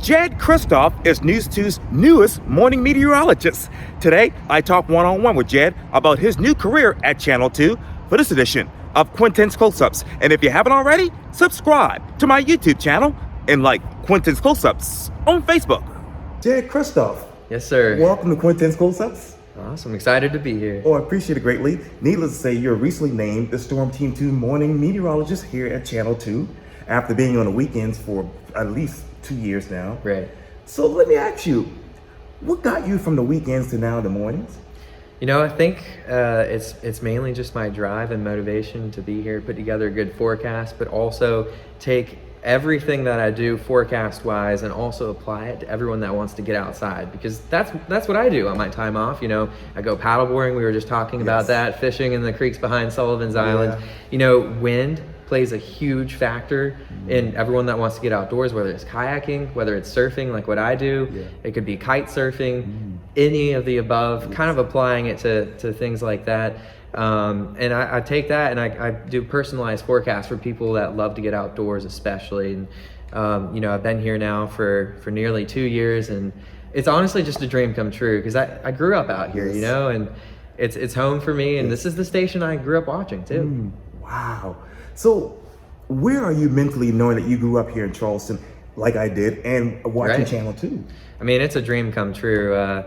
Jed Christoph is News 2's newest morning meteorologist. Today, I talk one-on-one with Jed about his new career at Channel 2 for this edition of Quintin's Close-Ups. And if you haven't already, subscribe to my YouTube channel and like Quintin's Close-Ups on Facebook. Jed Christoph. Yes, sir. Welcome to Quintin's Close-Ups. Awesome. Excited to be here. Oh, I appreciate it greatly. Needless to say, you're recently named the Storm Team 2 morning meteorologist here at Channel 2 after being on the weekends for at least 2 years now. Right. So let me ask you, what got you from the weekends to now the mornings? You know, I think it's mainly just my drive and motivation to be here, put together a good forecast, but also take everything that I do forecast-wise and also apply it to everyone that wants to get outside, because that's what I do on my time off. You know, I go paddleboarding. We were just talking about that, fishing in the creeks behind Sullivan's Island. You know, wind plays a huge factor in everyone that wants to get outdoors, whether it's kayaking, whether it's surfing like what I do. It could be kite surfing, any of the above, kind of applying it to things like that. And I take that and I do personalized forecasts for people that love to get outdoors especially. And you know, I've been here now for nearly 2 years, and it's honestly just a dream come true, because I grew up out here, you know, and it's home for me, and this is the station I grew up watching too. Wow. So where are you mentally knowing that you grew up here in Charleston like I did and watching Channel 2? I mean, it's a dream come true.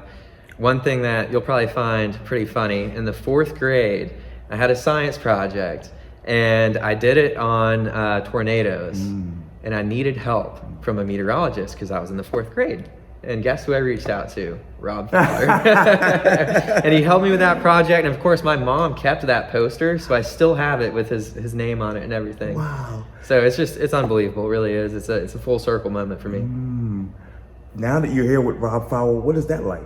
One thing that you'll probably find pretty funny, in the 4th grade, I had a science project and I did it on tornadoes, and I needed help from a meteorologist because I was in the 4th grade. And guess who I reached out to? Rob Fowler. And he helped me with that project. And of course, my mom kept that poster, so I still have it with his name on it and everything. Wow. So it's unbelievable. It really is. It's a full circle moment for me. Now that you're here with Rob Fowler, what is that like?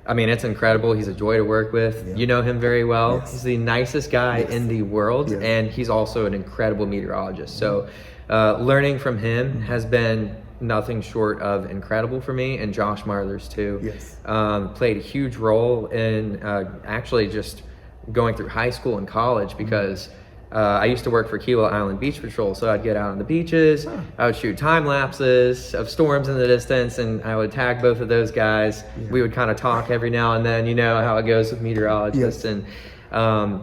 I mean, it's incredible. He's a joy to work with. You know him very well. He's the nicest guy in the world, and he's also an incredible meteorologist. So learning from him has been nothing short of incredible for me, and Josh Marthers too. Played a huge role in actually just going through high school and college, because I used to work for Kilo Island Beach Patrol, so I'd get out on the beaches, I would shoot time lapses of storms in the distance, and I would tag both of those guys. We would kind of talk every now and then, you know how it goes with meteorologists, and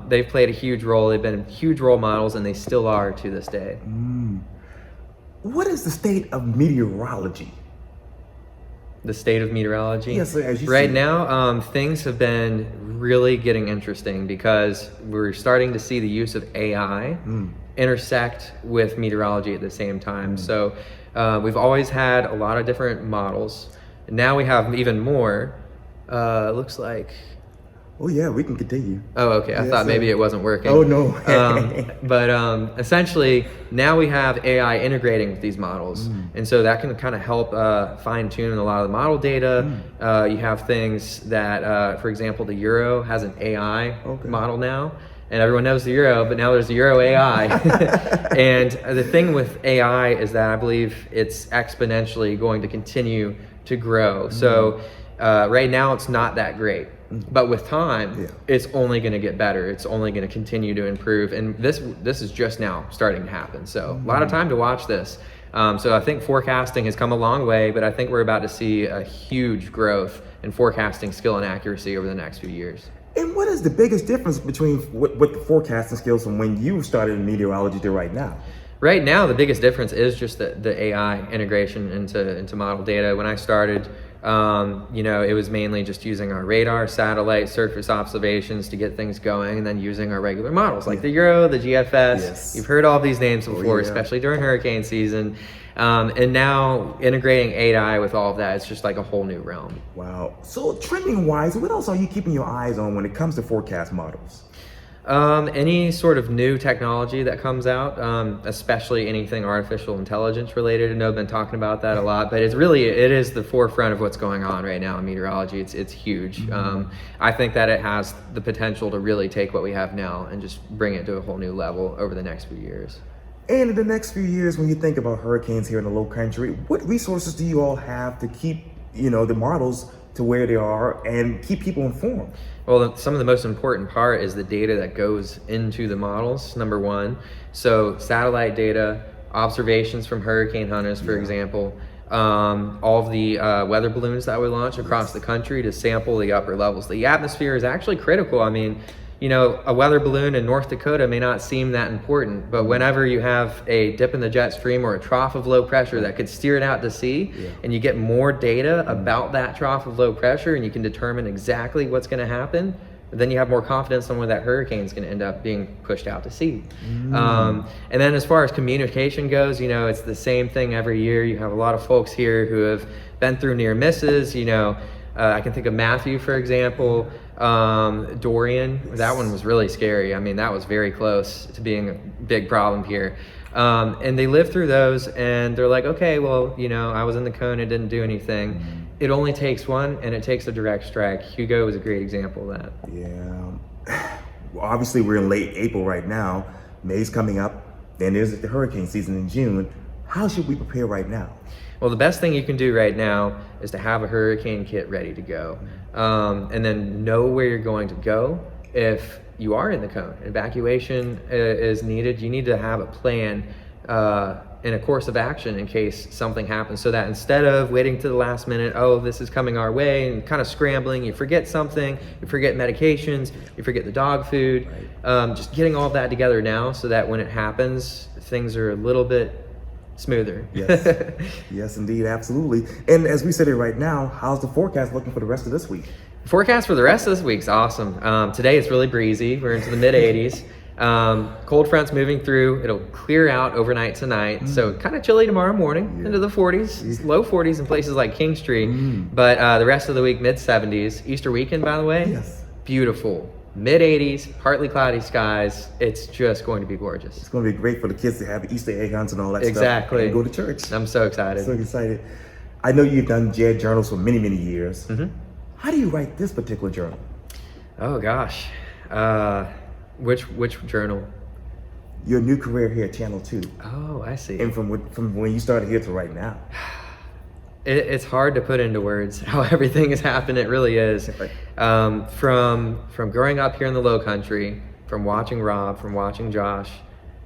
they've played a huge role. They've been huge role models, and they still are to this day. What is the state of meteorology? The state of meteorology? Yes, as you right see. now, things have been really getting interesting, because we're starting to see the use of AI intersect with meteorology at the same time. So we've always had a lot of different models. Now we have even more. Looks like... Oh yeah, we can continue. Oh, okay. I thought maybe it wasn't working. Oh no. But essentially, now we have AI integrating with these models, and so that can kind of help fine tune a lot of the model data. You have things that, for example, the Euro has an AI model now, and everyone knows the Euro, but now there's the Euro AI. And the thing with AI is that I believe it's exponentially going to continue to grow. So right now, it's not that great. But with time, it's only going to get better. It's only going to continue to improve. And this is just now starting to happen. So a lot of time to watch this. So I think forecasting has come a long way, but I think we're about to see a huge growth in forecasting skill and accuracy over the next few years. And what is the biggest difference between what the forecasting skills from when you started in meteorology to right now? Right now, the biggest difference is just the AI integration into model data. When I started, you know, it was mainly just using our radar, satellite, surface observations to get things going, and then using our regular models like the Euro, the GFS. You've heard all these names before, especially during hurricane season. And now integrating AI with all of that, it's just like a whole new realm. Wow. So trending wise, what else are you keeping your eyes on when it comes to forecast models? Any sort of new technology that comes out, especially anything artificial intelligence related. I know I've been talking about that a lot, but it is the forefront of what's going on right now in meteorology. It's huge. I think that it has the potential to really take what we have now and just bring it to a whole new level over the next few years. And in the next few years, when you think about hurricanes here in the Low Country, what resources do you all have to keep, you know, the models to where they are and keep people informed? Well, some of the most important part is the data that goes into the models, number one. So satellite data, observations from hurricane hunters, for example, all of the weather balloons that we launch across the country to sample the upper levels. The atmosphere is actually critical. I mean, you know, a weather balloon in North Dakota may not seem that important, but whenever you have a dip in the jet stream or a trough of low pressure that could steer it out to sea, and you get more data about that trough of low pressure and you can determine exactly what's going to happen, then you have more confidence on where that hurricane is going to end up being pushed out to sea. And then as far as communication goes, you know, it's the same thing every year. You have a lot of folks here who have been through near misses. You know, I can think of Matthew, for example. Dorian, that one was really scary. I mean, that was very close to being a big problem here. And they lived through those and they're like, okay, well, you know, I was in the cone, it didn't do anything. It only takes one, and it takes a direct strike. Hugo is a great example of that. Yeah. Well, obviously, we're in late April right now. May's coming up. Then there's the hurricane season in June. How should we prepare right now? Well, the best thing you can do right now is to have a hurricane kit ready to go. And then know where you're going to go. If you are in the cone, evacuation is needed. You need to have a plan and a course of action in case something happens, so that instead of waiting to the last minute, oh, this is coming our way, and kind of scrambling, you forget something, you forget medications, you forget the dog food, just getting all of that together now so that when it happens, things are a little bit smoother. Yes, yes, indeed, absolutely. And as we sit here right now, how's the forecast looking for the rest of this week? The forecast for the rest of this week's awesome. Today it's really breezy. We're into the mid 80s. Cold front's moving through. It'll clear out overnight tonight. So kind of chilly tomorrow morning, into the 40s, low 40s in places like Kingstree. But the rest of the week, mid 70s. Easter weekend, by the way, beautiful. Mid 80s, partly cloudy skies. It's just going to be gorgeous. It's going to be great for the kids to have Easter egg hunts and all that stuff. Exactly. And go to church. I'm so excited. So excited. I know you've done Jed journals for many, many years. How do you write this particular journal? Oh gosh. Which journal? Your new career here at Channel 2. Oh, I see. And from when you started here to right now. It's hard to put into words how everything has happened. It really is. From growing up here in the Low Country, from watching Rob, from watching Josh,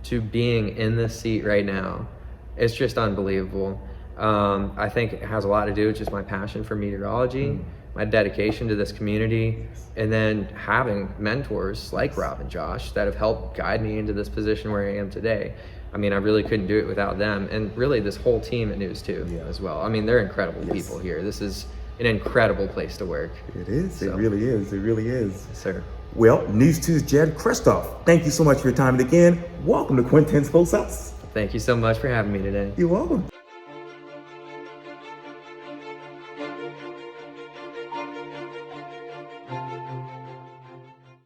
to being in this seat right now, it's just unbelievable. I think it has a lot to do with just my passion for meteorology, my dedication to this community, and then having mentors like Rob and Josh that have helped guide me into this position where I am today. I mean, I really couldn't do it without them, and really this whole team at News 2 as well. I mean, they're incredible people here. This is an incredible place to work. It is. So. It really is. It really is. Yes, sir. Well, News 2's Jed Christoph, thank you so much for your time. And again, welcome to Quintin's Close-Ups. Thank you so much for having me today. You're welcome.